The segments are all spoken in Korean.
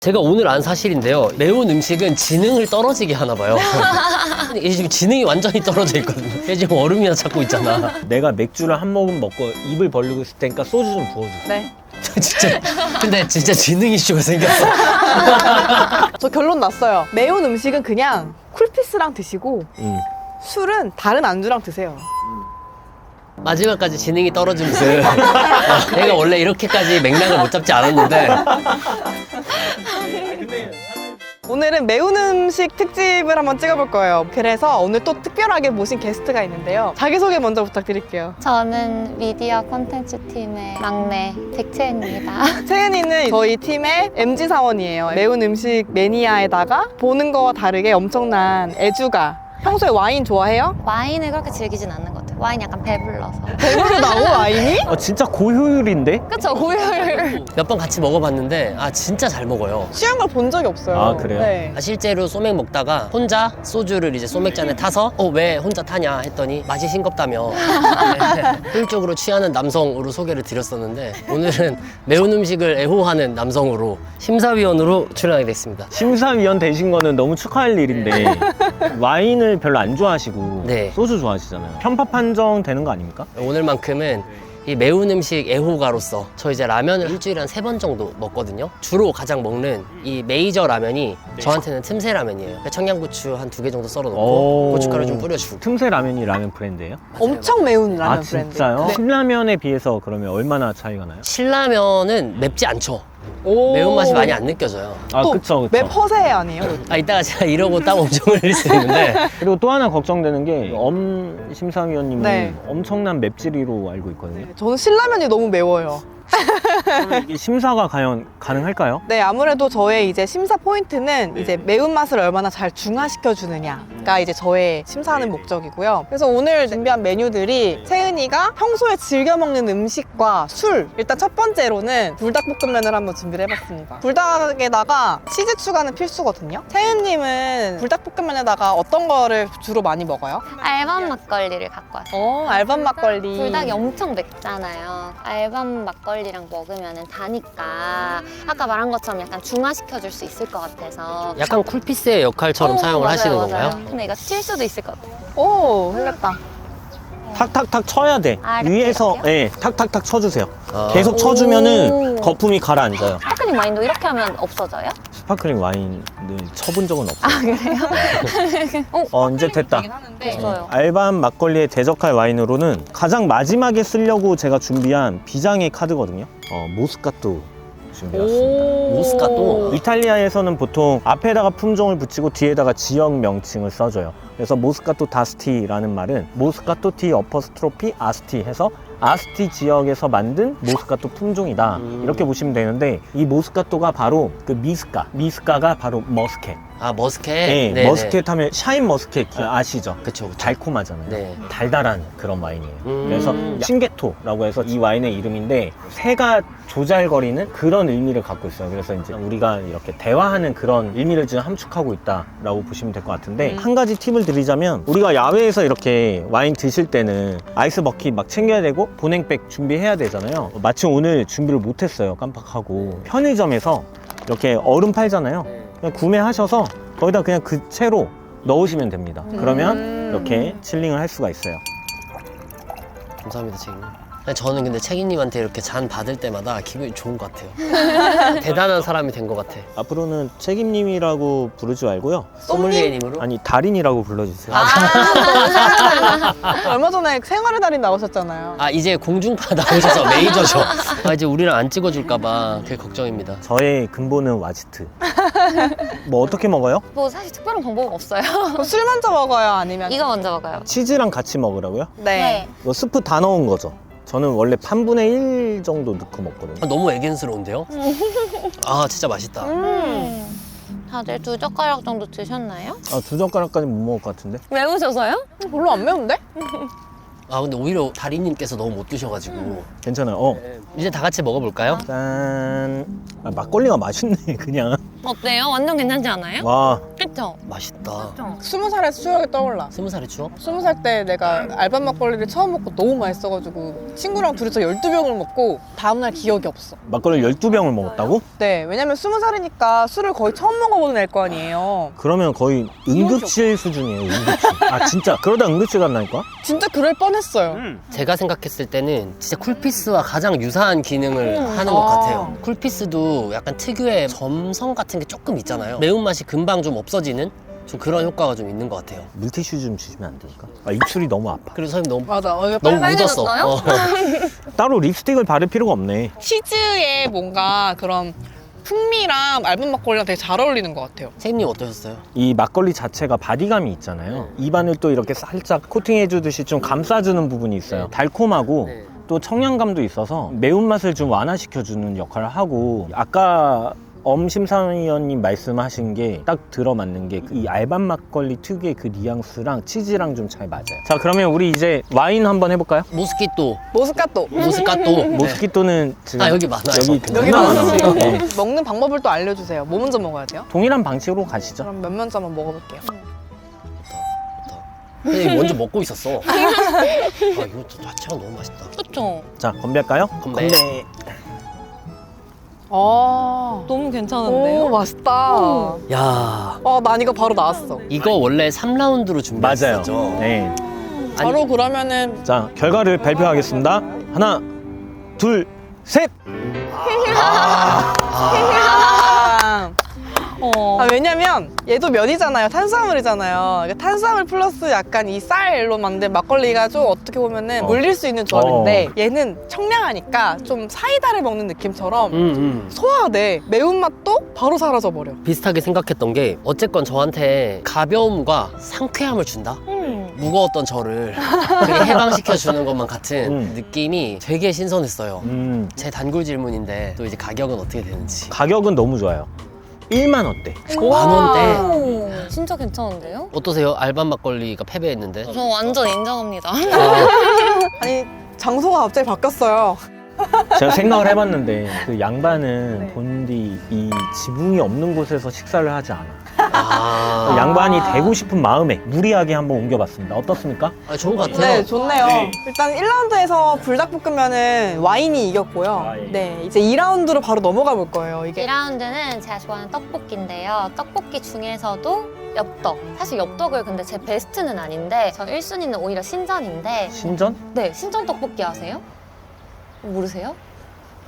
제가 오늘 안 사실인데요. 매운 음식은 지능을 떨어지게 하나 봐요. 얘 지금 지능이 완전히 떨어져 있거든요. 얘 지금 얼음이나 찾고 있잖아. 내가 맥주를 한 모금 먹고 입을 벌리고 있을 테니까 소주 좀 부어주세요. 네. 진짜. 근데 진짜 지능 이슈가 생겼어. 저 결론 났어요. 매운 음식은 그냥 쿨피스랑 드시고 술은 다른 안주랑 드세요. 마지막까지 지능이 떨어진 모습. 얘가 원래 이렇게까지 맥락을 못 잡지 않았는데. 오늘은 매운 음식 특집을 한번 찍어볼 거예요. 그래서 오늘 또 특별하게 모신 게스트가 있는데요. 자기소개 먼저 부탁드릴게요. 저는 미디어 콘텐츠 팀의 막내 백채은입니다. 채은이는 저희 팀의 MG 사원이에요. 매운 음식 매니아에다가 보는 거와 다르게 엄청난 애주가. 평소에 와인 좋아해요? 와인을 그렇게 즐기진 않는 것 같아요. 와인 약간 배불러서. 배부르다고 와인이? 진짜 고효율인데? 그쵸, 고혈. 몇 번 같이 먹어봤는데 진짜 잘 먹어요. 취한 걸 본 적이 없어요. 아, 그래요? 네. 실제로 소맥 먹다가 혼자 소주를 이제 소맥잔에 타서 왜 혼자 타냐 했더니 맛이 싱겁다며 효율적으로 취하는 남성으로 소개를 드렸었는데 오늘은 매운 음식을 애호하는 남성으로 심사위원으로 출연하게 됐습니다. 심사위원 되신 거는 너무 축하할 일인데 와인을 별로 안 좋아하시고 네. 소주 좋아하시잖아요. 편파 판정 되는 거 아닙니까? 오늘만큼은 이 매운 음식 애호가로서 저 이제 라면을 일주일에 한 3번 정도 먹거든요. 주로 가장 먹는 이 메이저 라면이 저한테는 틈새 라면이에요. 청양고추 한 2개 정도 썰어 놓고 오. 고춧가루 좀 뿌려주고. 틈새 라면이 라면 브랜드예요? 엄청 매운 라면 아 브랜드. 진짜요? 네. 신라면에 비해서 그러면 얼마나 차이가 나요? 신라면은 맵지 않죠. 오. 매운맛이 많이 안 느껴져요. 아 또 그쵸 맵 허세 아니에요? 이따가 제가 이러고 땀 엄청 흘릴 수 있는데 그리고 또 하나 걱정되는 게 심사위원님은 네. 엄청난 맵찔이로 알고 있거든요. 저는 신라면이 너무 매워요. 이게 심사가 과연 가능할까요? 네, 아무래도 저의 이제 심사 포인트는 이제 매운맛을 얼마나 잘 중화시켜 주느냐가 이제 저의 심사하는 목적이고요. 그래서 오늘 준비한 메뉴들이 채은이가 평소에 즐겨 먹는 음식과 술. 일단 첫 번째로는 불닭볶음면을 한번 준비를 해봤습니다. 불닭에다가 치즈 추가는 필수거든요. 채은님은 불닭볶음면에다가 어떤 거를 주로 많이 먹어요? 알밤 막걸리를 갖고 왔어요. 알밤 막걸리. 불닭이 엄청 맵잖아요. 알밤 막걸리랑 먹으면 다니까 아까 말한 것처럼 약간 중화시켜줄 수 있을 것 같아서. 약간 쿨피스의 역할처럼 사용을 맞아요, 하시는 맞아요. 건가요? 근데 이거 칠 수도 있을 것 같아요. 오, 흘렸다. 탁탁탁 쳐야 돼. 아, 이렇게 위에서 이렇게요? 네, 탁탁탁 쳐주세요. 아. 계속 쳐주면은 오. 거품이 가라앉아요. 스파클링 와인도 이렇게 하면 없어져요? 스파클링 와인을 쳐본 적은 없어요. 그래요? 이제 됐다. 됐어요. 알밤 막걸리에 대적할 와인으로는 가장 마지막에 쓰려고 제가 준비한 비장의 카드거든요. 모스카토 준비했습니다. 모스카토? 이탈리아에서는 보통 앞에다가 품종을 붙이고 뒤에다가 지역 명칭을 써줘요. 그래서 모스카토 다스티라는 말은 모스카토 티 어퍼스트로피 아스티 해서 아스티 지역에서 만든 모스카토 품종이다. 이렇게 보시면 되는데 이 모스카토가 바로 그 미스카가 바로 머스켓. 머스켓? 네, 네네. 머스켓 하면 샤인 머스켓 아시죠? 그쵸, 그쵸. 달콤하잖아요. 네. 달달한 그런 와인이에요. 그래서 신게토라고 해서 이 와인의 이름인데 새가 조잘거리는 그런 의미를 갖고 있어요. 그래서 이제 우리가 이렇게 대화하는 그런 의미를 지금 함축하고 있다라고 보시면 될 것 같은데 한 가지 팁을 드리자면 우리가 야외에서 이렇게 와인 드실 때는 아이스 버킷 막 챙겨야 되고 보냉백 준비해야 되잖아요. 마침 오늘 준비를 못했어요. 깜빡하고 편의점에서 이렇게 얼음 팔잖아요. 그냥 구매하셔서 거기다 그냥 그 채로 넣으시면 됩니다. 그러면 이렇게 칠링을 할 수가 있어요. 감사합니다, 책임님. 저는 근데 책임님한테 이렇게 잔 받을 때마다 기분이 좋은 것 같아요. 대단한 사람이 된 것 같아. 앞으로는 책임님이라고 부르지 말고요. 소믈리에님으로? 아니 달인이라고 불러주세요. 얼마 전에 생활의 달인 나오셨잖아요. 이제 공중파 나오셔서 메이저죠. 이제 우리랑 안 찍어줄까봐 그게 걱정입니다. 저의 근본은 와지트. 뭐 어떻게 먹어요? 뭐 사실 특별한 방법은 없어요. 그럼 술 먼저 먹어요? 아니면? 이거 먼저 먹어요. 치즈랑 같이 먹으라고요? 네. 이거 스프 다 넣은 거죠? 저는 원래 3분의 1 정도 넣고 먹거든요. 너무 애견스러운데요? 진짜 맛있다. 다들 2젓가락 정도 드셨나요? 2젓가락까지 못 먹을 것 같은데? 매우셔서요? 별로 안 매운데? 근데 오히려 다리님께서 너무 못 드셔가지고 괜찮아요. 이제 다 같이 먹어볼까요? 짠. 막걸리가 맛있네 그냥. 어때요? 완전 괜찮지 않아요? 와 그쵸? 그쵸? 맛있다. 20살의 추억이 떠올라. 20살의 추억? 20살 때 내가 알밤 막걸리를 처음 먹고 너무 맛있어가지고 친구랑 둘이서 12병을 먹고 다음날 기억이 없어. 막걸리 12병을 먹었다고? 네, 왜냐면 20살이니까 술을 거의 처음 먹어보는 애일 거 아니에요. 그러면 거의 응급실 수준이에요, 응급실. 아, 진짜. 그러다 응급실 갔나니까? 진짜 그럴 뻔했어요. 제가 생각했을 때는 진짜 쿨피스와 가장 유사한 기능을 하는 것 아. 같아요. 쿨피스도 약간 특유의 점성 같은 게 조금 있잖아요. 매운맛이 금방 좀 없어지는 좀 그런 효과가 좀 있는 것 같아요. 물티슈 좀 주시면 안 되니까? 아, 입술이 너무 아파. 그리고 선생님 너무 맞아. 너무 묻었어. 빨개졌어요? 따로 립스틱을 바를 필요가 없네. 치즈에 뭔가 그런 풍미랑 알밤 막걸리랑 되게 잘 어울리는 것 같아요. 선생님 어떠셨어요? 이 막걸리 자체가 바디감이 있잖아요. 입안을 또 이렇게 살짝 코팅해주듯이 좀 감싸주는 부분이 있어요. 달콤하고 네. 또 청량감도 있어서 매운맛을 좀 완화시켜주는 역할을 하고, 아까 심사위원님 말씀하신 게 딱 들어맞는 게 이 알밤 막걸리 특유의 그 뉘앙스랑 치즈랑 좀 잘 맞아요. 자, 그러면 우리 이제 와인 한번 해볼까요? 모스키토. 모스카토. 모스카토. 모스키토는 지금 아, 여기 많아요. 여기 여기 너무나 많으시죠? 많아요. 네. 먹는 방법을 또 알려주세요. 뭐 먼저 먹어야 돼요? 동일한 방식으로 가시죠. 그럼 몇 면째 한번 먹어볼게요. 선생님 먼저 먹고 있었어. 아, 이거 자체가 너무 맛있다. 그쵸? 자, 건배할까요? 건배. 아, 너무 오, 괜찮은데요? 맛있다. 야, 난 이거 바로 나왔어. 이거 원래 3라운드로 맞아요. 준비했었죠. 네. 바로 그러면은 자, 결과를 발표하겠습니다. 하나, 둘, 셋! 왜냐면 얘도 면이잖아요. 탄수화물이잖아요. 그러니까 탄수화물 플러스 약간 이 쌀로 만든 막걸리가 좀 어떻게 보면은 물릴 수 있는 조합인데 얘는 청량하니까 좀 사이다를 먹는 느낌처럼 소화가 돼. 매운맛도 바로 사라져버려. 비슷하게 생각했던 게 어쨌건 저한테 가벼움과 상쾌함을 준다? 무거웠던 저를 되게 해방시켜주는 것만 같은 느낌이 되게 신선했어요. 제 단골 질문인데 또 이제 가격은 어떻게 되는지. 가격은 너무 좋아요. 1만 원대. 10,000원대. 오, 진짜 괜찮은데요? 어떠세요? 알밤 막걸리가 패배했는데. 저 완전 인정합니다. 아니 장소가 갑자기 바뀌었어요. 제가 생각을 해봤는데 그 양반은 본디 이 지붕이 없는 곳에서 식사를 하지 않아. 아, 양반이 되고 싶은 마음에 무리하게 한번 옮겨봤습니다. 어떻습니까? 아, 좋은 것 같아요. 네, 좋네요. 일단 1라운드에서 불닭볶음면은 와인이 이겼고요. 네, 이제 2라운드로 바로 넘어가 볼 거예요. 이게 2라운드는 제가 좋아하는 떡볶이인데요. 떡볶이 중에서도 엽떡. 사실 엽떡을 근데 제 베스트는 아닌데 저 1순위는 오히려 신전인데 신전? 네, 신전 떡볶이 아세요? 모르세요?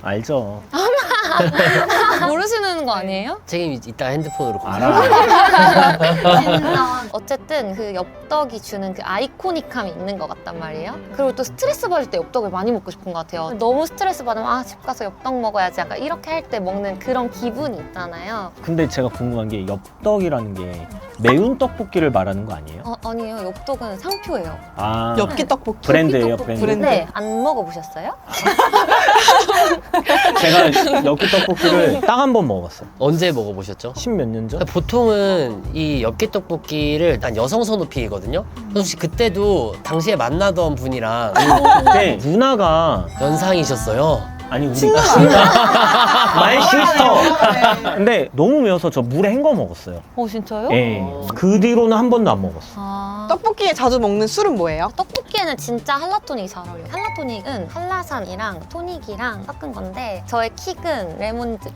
알죠. 모르시는 거 아니에요? 책임 이따 핸드폰으로 알아. 신전. 어쨌든 그 엽떡이 주는 그 아이코닉함이 있는 것 같단 말이에요. 그리고 또 스트레스 받을 때 엽떡을 많이 먹고 싶은 것 같아요. 너무 스트레스 받으면 집 가서 엽떡 먹어야지. 약간 이렇게 할 때 먹는 그런 기분이 있잖아요. 근데 제가 궁금한 게 엽떡이라는 게 매운 떡볶이를 말하는 거 아니에요? 아니에요. 엽떡은 상표예요. 아, 엽기 떡볶이. 브랜드예요, 브랜드. 브랜드. 네, 안 먹어보셨어요? 제가 엽기 떡볶이를 딱 한 번 먹어봤어요. 언제 먹어보셨죠? 10몇 년 전? 보통은 이 엽기 떡볶이를 난 여성 선호픽이거든요. 혹시 그때도 당시에 만나던 분이랑 그때 누나가 연상이셨어요? 아니 우리 마이 시스터. 근데 너무 매워서 저 물에 헹궈 먹었어요. 진짜요? 예. 그 뒤로는 한 번도 안 먹었어. 떡볶이에 자주 먹는 술은 뭐예요? 떡볶이에는 진짜 할라토닉이 잘 어울려요. 할라토닉은 한라산이랑 토닉이랑 섞은 건데 저의 킥은 레몬즙.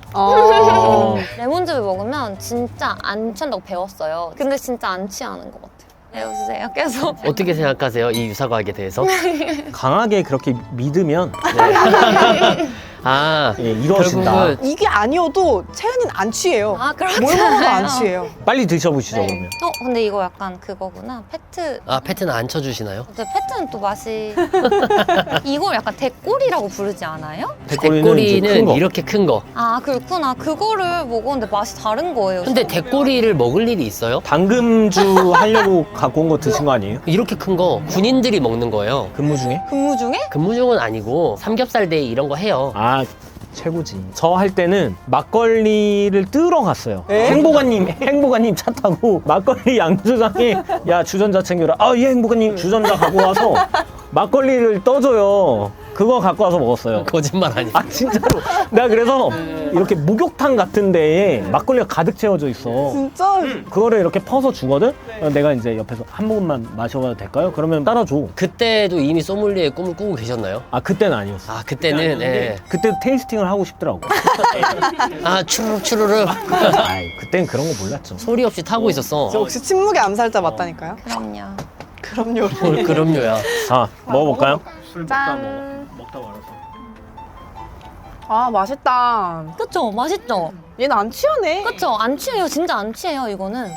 레몬즙을 먹으면 진짜 안 취한다고 배웠어요. 근데 진짜 안 취하는 것 같아요. 배워주세요, 계속. 어떻게 생각하세요? 이 유사과학에 대해서? 강하게 그렇게 믿으면 아, 예, 이루어진다. 결국은 이게 아니어도 채은이는 안 취해요. 그렇지 뭘 먹어도 않아요. 안 취해요. 빨리 드셔보시죠 네. 그러면. 근데 이거 약간 그거구나. 페트. 패트는 안 쳐주시나요? 근데 페트는 또 맛이 이걸 약간 대꼬리라고 부르지 않아요? 대꼬리는 이제 큰 대꼬리는 거. 이렇게 큰 거. 그렇구나. 그거를 먹었는데 맛이 다른 거예요. 근데 대꼬리를 먹을 일이 있어요? 당금주 하려고 갖고 온 거 드신 거 아니에요? 이렇게 큰 거 군인들이 먹는 거예요. 근무 중에? 근무 중에? 근무중은 아니고 삼겹살 데이 이런 거 해요. 아, 최고지. 저 할 때는 막걸리를 뜨러 갔어요. 에? 행보가님 차 타고 막걸리 양조장에 야 주전자 챙겨라. 예 행보가님 주전자 갖고 와서 막걸리를 떠줘요. 그거 갖고 와서 먹었어요. 거짓말 아니야. 아 진짜로. 내가 그래서 이렇게 목욕탕 같은 데에 막걸리가 가득 채워져 있어. 진짜 그거를 이렇게 퍼서 주거든? 내가 이제 옆에서 한 모금만 마셔봐도 될까요? 그러면 따라줘. 그때도 이미 소믈리에 꿈을 꾸고 계셨나요? 아 그때는 아니었어. 아 그때는 예. 그때 테이스팅을 하고 싶더라고. 아 추르륵 추르륵 아이 그땐 그런 거 몰랐죠. 소리 없이 타고 있었어. 저 혹시 침묵의 암살자 맞다니까요? 그럼요. 그럼요. 뭘 그럼요야. 자 먹어볼까요? 짠. 먹다 말아서. 아 맛있다. 그쵸? 맛있죠? 얘는 안 취하네. 그쵸? 안 취해요. 진짜 안 취해요, 이거는.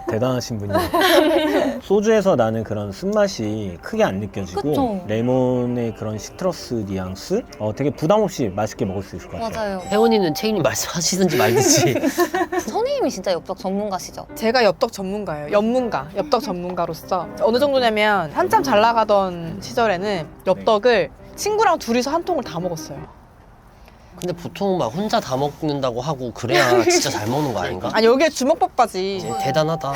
대단하신 분이에요. 소주에서 나는 그런 쓴맛이 크게 안 느껴지고 그쵸. 레몬의 그런 시트러스 뉘앙스 되게 부담 없이 맛있게 먹을 수 있을 것 같아요. 맞아요. 혜원이는 책임님 말씀하시든지 말든지. 선생님이 진짜 엽떡 전문가시죠? 제가 엽떡 전문가예요. 엽떡 전문가로서 어느 정도냐면 한참 잘 나가던 시절에는 엽떡을 친구랑 둘이서 한 통을 다 먹었어요. 근데 보통 막 혼자 다 먹는다고 하고 그래야 진짜 잘 먹는 거 아닌가? 아니 여기에 주먹밥까지. 대단하다.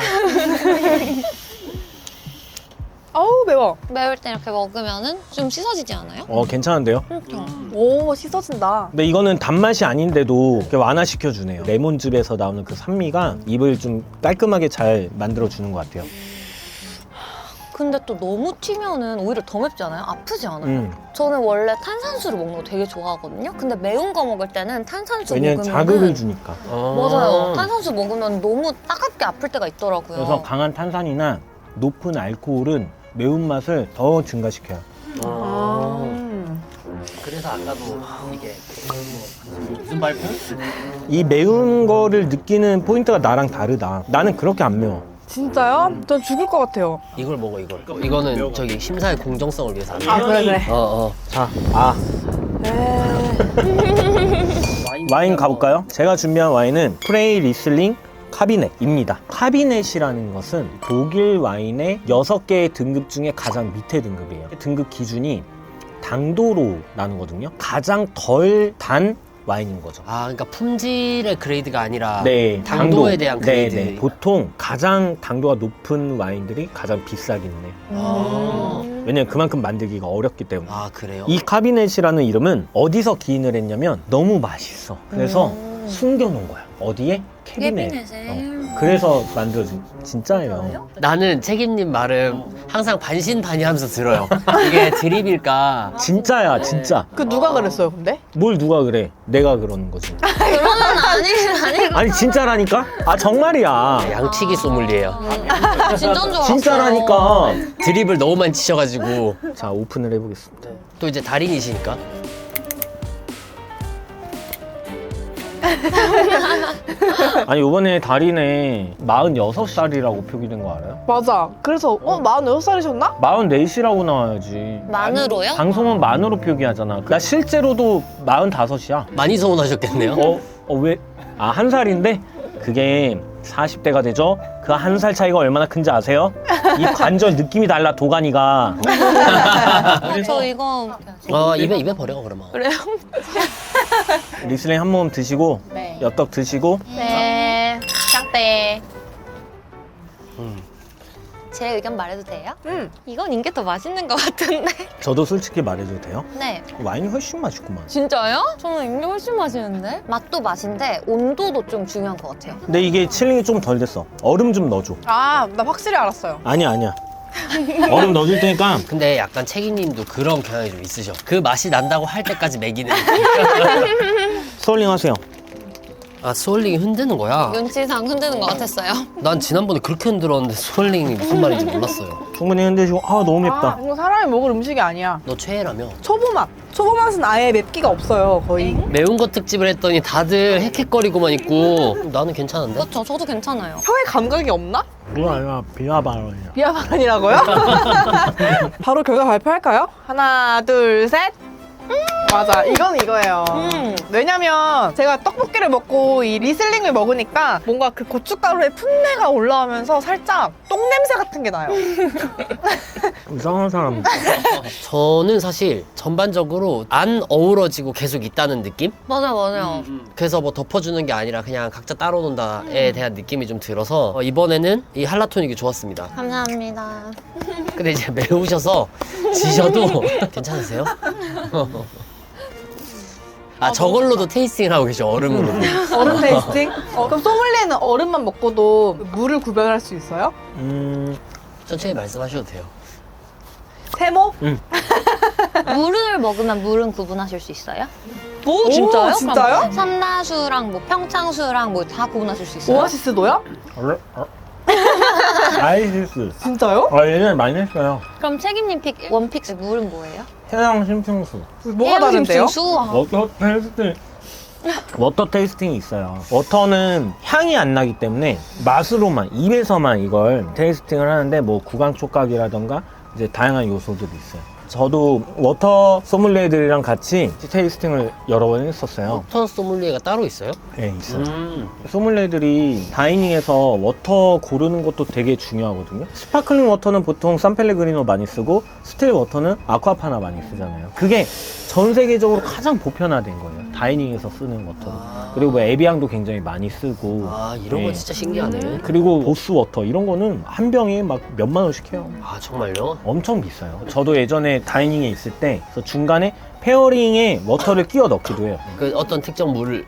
아우 매워. 매울 때 이렇게 먹으면은 좀 씻어지지 않아요? 괜찮은데요? 그렇죠. 오 씻어진다. 근데 이거는 단맛이 아닌데도 이렇게 완화시켜 주네요. 레몬즙에서 나오는 그 산미가 입을 좀 깔끔하게 잘 만들어 주는 것 같아요. 근데 또 너무 튀면은 오히려 더 맵지 않아요? 아프지 않아요? 저는 원래 탄산수를 먹는 거 되게 좋아하거든요. 근데 매운 거 먹을 때는 탄산수 왜냐면 먹으면 자극을 주니까. 맞아요. 탄산수 먹으면 너무 따갑게 아플 때가 있더라고요. 그래서 강한 탄산이나 높은 알코올은 매운맛을 더 증가시켜요. 그래서 아까도 이게 무슨 발표? 이 매운 거를 느끼는 포인트가 나랑 다르다. 나는 그렇게 안 매워. 진짜요? 전 죽을 것 같아요. 이걸 먹어 이걸. 이거는 저기 심사의 공정성을 위해서 하는 아 거야. 그래. 자, 에이. 와인 가볼까요? 제가 준비한 와인은 프레이 리슬링 카비넷입니다. 카비넷이라는 것은 독일 와인의 6개의 등급 중에 가장 밑에 등급이에요. 등급 기준이 당도로 나누거든요. 가장 덜 단 와인인 거죠. 아 그러니까 품질의 그레이드가 아니라 네, 당도에 대한 그레이드. 네. 보통 가장 당도가 높은 와인들이 가장 비싸긴 해요. 아, 왜냐면 그만큼 만들기가 어렵기 때문에. 아 그래요? 이 카비넷이라는 이름은 어디서 기인을 했냐면 너무 맛있어. 그래서 숨겨놓은 거야. 어디에? 캐비넷에. 그래서 만들어진 진짜예요. 나는 책임님 말은 항상 반신반의하면서 들어요. 이게 드립일까? 진짜야, 진짜. 그 누가 그랬어요 근데? 뭘 누가 그래? 내가 그러는 거지. 그러면 아니. 아니 진짜라니까? 아 정말이야. 양치기 소믈리에요. 진짜인 줄 알았어요. 진짜라니까. 드립을 너무 많이 치셔가지고 자 오픈을 해보겠습니다. 또 이제 달인이시니까. 아니 이번에 달인에 46살이라고 표기된 거 알아요? 맞아. 그래서 46살이셨나? 44이라고 나와야지. 만으로요? 방송은 만으로 표기하잖아. 나 실제로도 45이야. 많이 서운하셨겠네요. 왜? 아, 한 살인데? 그게 40대가 되죠? 그 한 살 차이가 얼마나 큰지 아세요? 이 관절 느낌이 달라, 도가니가. 저 이거 입에 버려 그러면. 리슬링 한 모금 드시고, 네. 엽떡 드시고. 네. 짱대. 음. 제 의견 말해도 돼요? 응. 이건 이게 더 맛있는 것 같은데. 저도 솔직히 말해도 돼요? 네. 와인이 훨씬 맛있구만. 진짜요? 저는 이게 훨씬 맛있는데? 맛도 맛인데 온도도 좀 중요한 것 같아요. 근데 이게 칠링이 좀 덜 됐어. 얼음 좀 넣어줘. 나 확실히 알았어요. 아니야. 얼음 넣어줄 테니까. 근데 약간 책임님도 그런 경향이 좀 있으셔. 그 맛이 난다고 할 때까지 먹이는. 스월링 하세요. 아 스월링이 흔드는 거야? 눈치상 흔드는 것 같았어요. 난 지난번에 그렇게 흔들었는데 스월링이 무슨 말인지 몰랐어요. 충분히 흔드시고, 너무 맵다. 이거 사람이 먹을 음식이 아니야. 너 최애라며? 초보맛. 초보맛은 아예 맵기가 없어요 거의. 매운 거 특집을 했더니 다들 헥헥거리고만 있고 나는 괜찮은데? 그렇죠. 저도 괜찮아요. 혀에 감각이 없나? 그거 아니라 비하발언이야. 비하 발언이라고요? 바로 결과 발표할까요? 하나, 둘, 셋. 맞아, 이건 이거예요. 왜냐면 제가 떡볶이를 먹고 이 리슬링을 먹으니까 뭔가 그 고춧가루의 풋내가 올라오면서 살짝 똥냄새 같은 게 나요. 이상한 사람. 저는 사실 전반적으로 안 어우러지고 계속 있다는 느낌? 맞아요. 그래서 뭐 덮어주는 게 아니라 그냥 각자 따로 논다에 대한 느낌이 좀 들어서 이번에는 이 할라토닉이 좋았습니다. 감사합니다. 근데 이제 매우셔서 지셔도 괜찮으세요? 아 저걸로도 테이스팅을 하고 계셔 얼음으로. 얼음 테이스팅? 그럼 소믈리에는 얼음만 먹고도 물을 구별할 수 있어요? 천천히 말씀하셔도 돼요. 세모? 물을 먹으면 물은 구분하실 수 있어요? 오, 진짜요? 진짜요? 그럼 삼다수랑 뭐 평창수랑 뭐 다 구분하실 수 있어요? 오아시스도요? 아이시스. 진짜요? 얘는 많이 했어요. 그럼 책임님 픽 원픽 물은 뭐예요? 해양 심층수. 뭐가 다른데요? 워터 테이스팅이 있어요. 워터는 향이 안 나기 때문에 맛으로만, 입에서만 이걸 테이스팅을 하는데 뭐 구강 촉각이라던가 이제 다양한 요소들이 있어요. 저도 워터 소믈리에들이랑 같이 테이스팅을 여러 번 했었어요. 워터 소믈리에가 따로 있어요? 네, 있어요. 소믈리에들이 다이닝에서 워터 고르는 것도 되게 중요하거든요. 스파클링 워터는 보통 산펠레그리노 많이 쓰고 스틸 워터는 아쿠아파나 많이 쓰잖아요. 그게 전 세계적으로 가장 보편화된 거예요. 다이닝에서 쓰는 워터로. 그리고 뭐 에비앙도 굉장히 많이 쓰고. 아 이런 건 진짜 신기하네. 그리고 보스 워터 이런 거는 한 병에 막 몇만 원씩 해요. 아 정말요? 엄청 비싸요. 저도 예전에 다이닝에 있을 때 그래서 중간에 페어링에 워터를 끼워 넣기도 해요. 그 어떤 특정 물을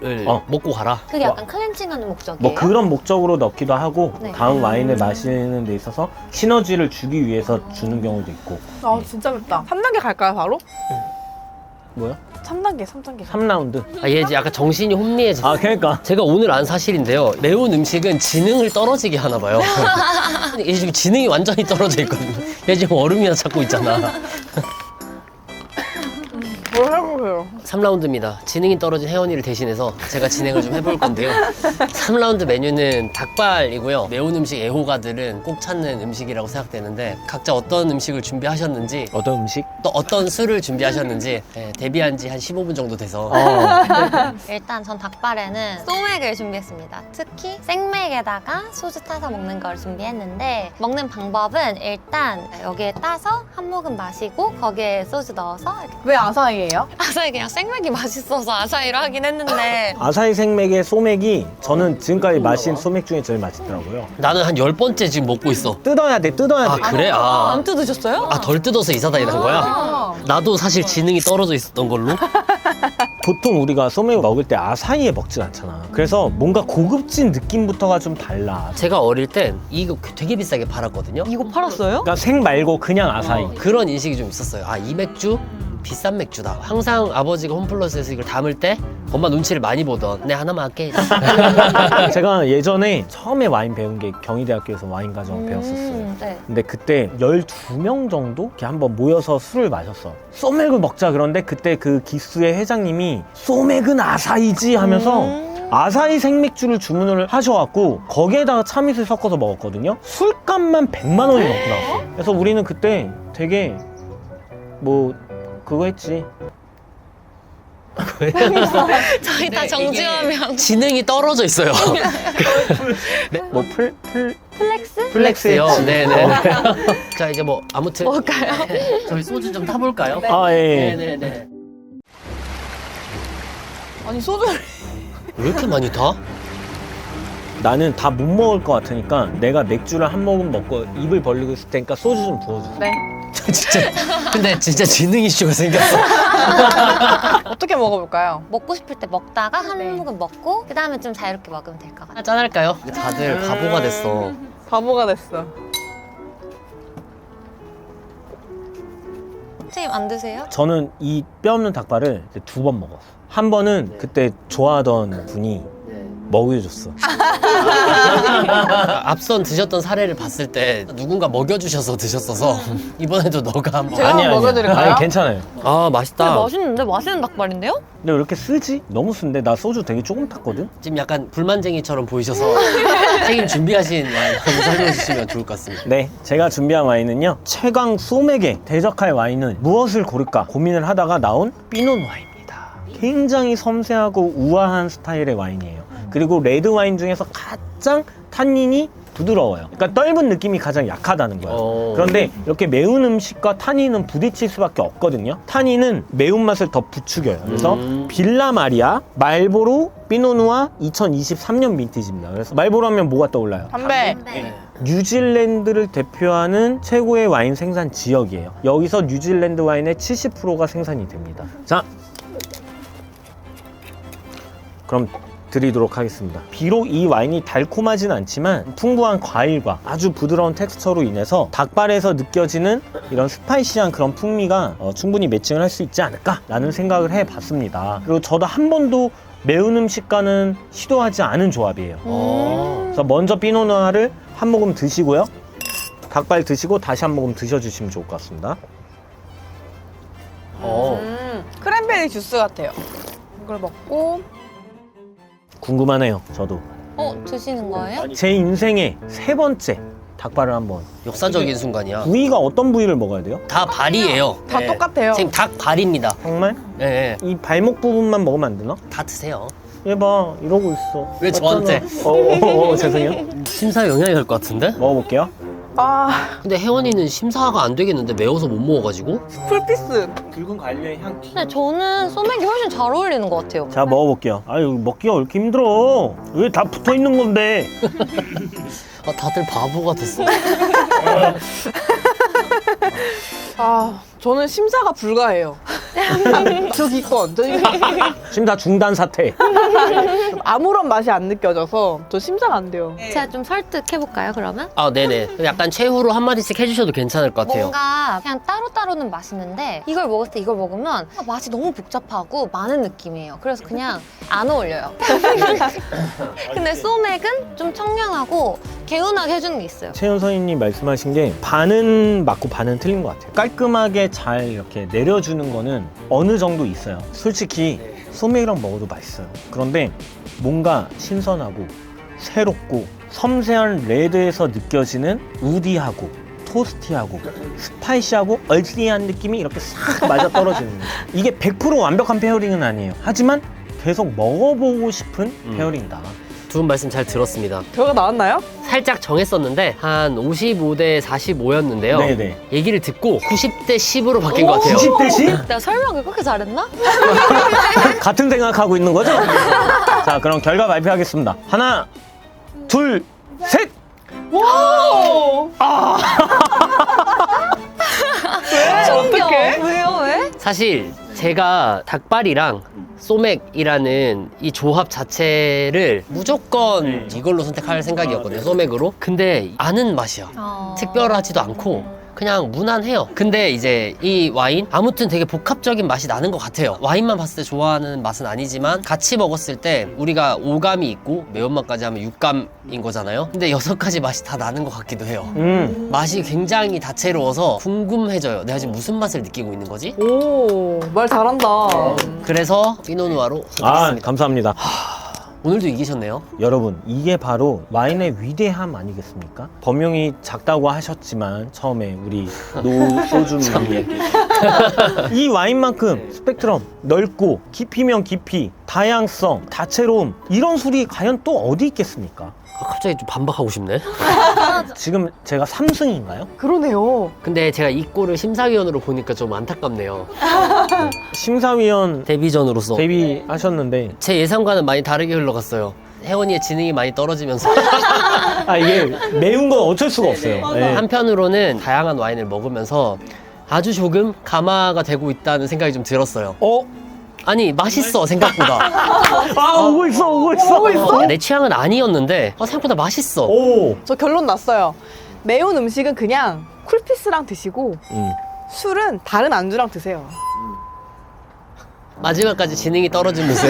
먹고 가라. 그게 약간 클렌징하는 목적이에요? 뭐 그런 목적으로 넣기도 하고 네. 다음 와인을 마시는 데 있어서 시너지를 주기 위해서 주는 경우도 있고. 아 진짜 맵다. 3단계 갈까요 바로? 뭐야? 3단계 3단계 3라운드? 아 얘 이제 약간 정신이 혼미해졌어. 아 그러니까 제가 오늘 안 사실인데요. 매운 음식은 지능을 떨어지게 하나 봐요. 얘 지금 지능이 완전히 떨어져 있거든요. 얘 지금 얼음이나 찾고 있잖아. 뭘 해보세요. 3라운드입니다. 지능이 떨어진 혜원이를 대신해서 제가 진행을 좀 해볼 건데요. 3라운드 메뉴는 닭발이고요. 매운 음식 애호가들은 꼭 찾는 음식이라고 생각되는데 각자 어떤 음식을 준비하셨는지 어떤 음식? 또 어떤 술을 준비하셨는지 데뷔한 지 한 15분 정도 돼서 일단 전 닭발에는 소맥을 준비했습니다. 특히 생맥에다가 소주 타서 먹는 걸 준비했는데 먹는 방법은 일단 여기에 따서 한 모금 마시고 거기에 소주 넣어서 이렇게 왜 아사히예요? 아사히 그냥 생맥이 맛있어서 아사히로 하긴 했는데 아사히 생맥의 소맥이 저는 지금까지 마신 소맥 중에 제일 맛있더라고요. 나는 한 10번째 지금 먹고 있어. 뜯어야 돼. 아 그래? 아, 안 뜯으셨어요? 덜 뜯어서 이사다니 난 거야? 나도 사실 지능이 떨어져 있었던 걸로. 보통 우리가 소맥을 먹을 때 아사히에 먹진 않잖아. 그래서 뭔가 고급진 느낌부터가 좀 달라. 제가 어릴 땐 이거 되게 비싸게 팔았거든요. 이거 팔았어요? 그러니까 생 말고 그냥 아사히. 그런 인식이 좀 있었어요. 아, 이 맥주 비싼 맥주다. 항상 아버지가 홈플러스에서 이걸 담을 때 엄마 눈치를 많이 보던 내 하나만 할게. 제가 예전에 처음에 와인 배운 게 경희대학교에서 와인 과정을 배웠었어요. 네. 근데 그때 12명 정도 이렇게 한번 모여서 술을 마셨어. 소맥을 먹자. 그런데 그때 그 기수의 회장님이 소맥은 아사히지 하면서 아사히 생맥주를 주문을 하셔갖고 거기에다가 참이슬 섞어서 먹었거든요. 술값만 100만 원이 넘고 나왔어요. 그래서 우리는 그때 되게 뭐 그거 했지. 저희 다 정지하면 지능이 떨어져 있어요. 뭐 플렉스? 플렉스요. 네네. 자 이제 뭐 아무튼 뭘까요? 저희 소주 좀 타볼까요? 아 예. 네네네. 아니 소주를 왜 이렇게 많이 타? 나는 다 못 먹을 것 같으니까 내가 맥주를 한 모금 먹고 입을 벌리고 있을 테니까 소주 좀 부어주세요. 네. 진짜 근데 진짜 지능 이슈가 생겼어. 어떻게 먹어볼까요? 먹고 싶을 때 먹다가 한 네. 모금 먹고 그 다음에 좀 자유롭게 먹으면 될 것 같아요. 짠할까요? 다들 바보가 됐어. 바보가 됐어. 선생님 안 드세요? 저는 이 뼈 없는 닭발을 2번 먹었어. 한 번은 그때 좋아하던 분이 먹여줬어. 앞선 드셨던 사례를 봤을 때 누군가 먹여주셔서 드셨어서 이번에도 너가 한번. 제가 한번 먹여드릴까요? 아니 괜찮아요. 아 맛있다. 맛있는데? 맛있는 닭발인데요? 근데 왜 이렇게 쓰지? 너무 쓴데 나 소주 되게 조금 탔거든? 지금 약간 불만쟁이처럼 보이셔서 책임 준비하신 와인 한번 설명해 주시면 좋을 것 같습니다. 네, 제가 준비한 와인은요 최강 소맥에 대적할 와인은 무엇을 고를까 고민을 하다가 나온 피노 와인입니다. 굉장히 섬세하고 우아한 스타일의 와인이에요. 그리고 레드 와인 중에서 가장 탄닌이 부드러워요. 그러니까 떫은 느낌이 가장 약하다는 거예요. 그런데 이렇게 매운 음식과 타닌은 부딪힐 수밖에 없거든요. 타닌은 매운맛을 더 부추겨요. 그래서 빌라 마리아 말보로 피노누아 2023년 빈티지입니다. 그래서 말보로 하면 뭐가 떠올라요? 담배. 네. 뉴질랜드를 대표하는 최고의 와인 생산 지역이에요. 여기서 뉴질랜드 와인의 70%가 생산이 됩니다. 자, 그럼 드리도록 하겠습니다. 비록 이 와인이 달콤하진 않지만 풍부한 과일과 아주 부드러운 텍스처로 인해서 닭발에서 느껴지는 이런 스파이시한 그런 풍미가 충분히 매칭을 할 수 있지 않을까라는 생각을 해봤습니다. 그리고 저도 한 번도 매운 음식과는 시도하지 않은 조합이에요. 그래서 먼저 피노누아를 한 모금 드시고요. 닭발 드시고 다시 한 모금 드셔주시면 좋을 것 같습니다. 크랜베리 주스 같아요. 이걸 먹고 궁금하네요, 저도. 드시는 거예요? 제 인생의 3번째 닭발을 한번. 역사적인 순간이야. 부위가 어떤 부위를 먹어야 돼요? 다 발이에요. 다 네. 똑같아요. 지금 닭 발입니다. 정말? 네, 이 발목 부분만 먹으면 안 되나? 다 드세요. 얘 봐, 이러고 있어. 왜 저한테? 죄송해요. 심사에 영향이 갈 것 같은데? 먹어볼게요. 아, 근데 혜원이는 심사가 안 되겠는데 매워서 못 먹어가지고? 풀피스. 붉은 과일의 향. 근데 저는 소맥이 훨씬 잘 어울리는 것 같아요. 자, 먹어볼게요. 아유, 먹기가 왜 이렇게 힘들어? 왜 다 붙어 있는 건데? 아, 다들 바보가 됐어. 아, 저는 심사가 불가해요. 저 기권. 지금 다 중단 사태. 아무런 맛이 안 느껴져서 저 심사가 안 돼요. 제가 좀 설득해볼까요, 그러면? 아, 네네. 약간 최후로 한마디씩 해주셔도 괜찮을 것 같아요. 뭔가 그냥 따로따로는 맛있는데 이걸 먹을 때 이걸 먹으면 맛이 너무 복잡하고 많은 느낌이에요. 그래서 그냥 안 어울려요. 근데 소맥은 좀 청량하고 개운하게 해주는 게 있어요. 최현 선생님 말씀하신 게 반은 맞고 반은 틀린 것 같아요. 깔끔하게 잘 이렇게 내려주는 거는 어느 정도 있어요. 솔직히 소맥이랑 먹어도 맛있어요. 그런데 뭔가 신선하고 새롭고 섬세한 레드에서 느껴지는 우디하고 토스티하고 스파이시하고 얼스리한 느낌이 이렇게 싹 맞아떨어지는 거예요. 이게 100% 완벽한 페어링은 아니에요. 하지만 계속 먹어보고 싶은 페어링이다. 두 분 말씀 잘 들었습니다. 결과 나왔나요? 살짝 정했었는데 한 55대 45였는데요. 네네. 얘기를 듣고 90대 10으로 바뀐 것 같아요. 90대 10? 내가 설명을 그렇게 잘했나? 같은 생각하고 있는 거죠? 자, 그럼 결과 발표하겠습니다. 하나, 둘, 셋! 어떡해? 왜요? 왜? 사실 제가 닭발이랑 소맥이라는 이 조합 자체를 무조건 이걸로 선택할 생각이었거든요. 소맥으로. 근데 아는 맛이야. 특별하지도 않고 그냥 무난해요. 근데 이제 이 와인 아무튼 되게 복합적인 맛이 나는 것 같아요. 와인만 봤을 때 좋아하는 맛은 아니지만 같이 먹었을 때 우리가 오감이 있고 매운맛까지 하면 육감인 거잖아요. 근데 6가지 맛이 다 나는 것 같기도 해요. 맛이 굉장히 다채로워서 궁금해져요. 내가 지금 무슨 맛을 느끼고 있는 거지? 오, 말 잘한다. 그래서 피노누아로 아, 선택했습니다. 감사합니다. 오늘도 이기셨네요. 여러분, 이게 바로 와인의 위대함 아니겠습니까? 범용이 작다고 하셨지만 처음에 우리 노소주님이 이 와인만큼 스펙트럼 넓고 깊이면 깊이, 다양성, 다채로움 이런 술이 과연 또 어디 있겠습니까? 아, 갑자기 좀 반박하고 싶네. 지금 제가 3승인가요? 그러네요. 근데 제가 이 꼴을 심사위원으로 보니까 좀 안타깝네요. 심사위원 데뷔전으로서 데뷔하셨는데 제 예상과는 많이 다르게 흘러갔어요. 혜원이의 지능이 많이 떨어지면서 아, 이게 매운 건 어쩔 수가 없어요. 네. 한편으로는 다양한 와인을 먹으면서 아주 조금 감화가 되고 있다는 생각이 좀 들었어요. 아니 맛있어 생각보다. 아, 오고 있어, 오고 있어. 내 취향은 아니었는데 생각보다 맛있어. 오. 저 결론 났어요. 매운 음식은 그냥 쿨피스랑 드시고 술은 다른 안주랑 드세요. 마지막까지 지능이 떨어진 모습.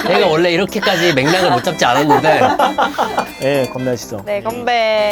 내가 원래 이렇게까지 맥락을 못 잡지 않았는데 네, 건배하시죠. 네, 건배.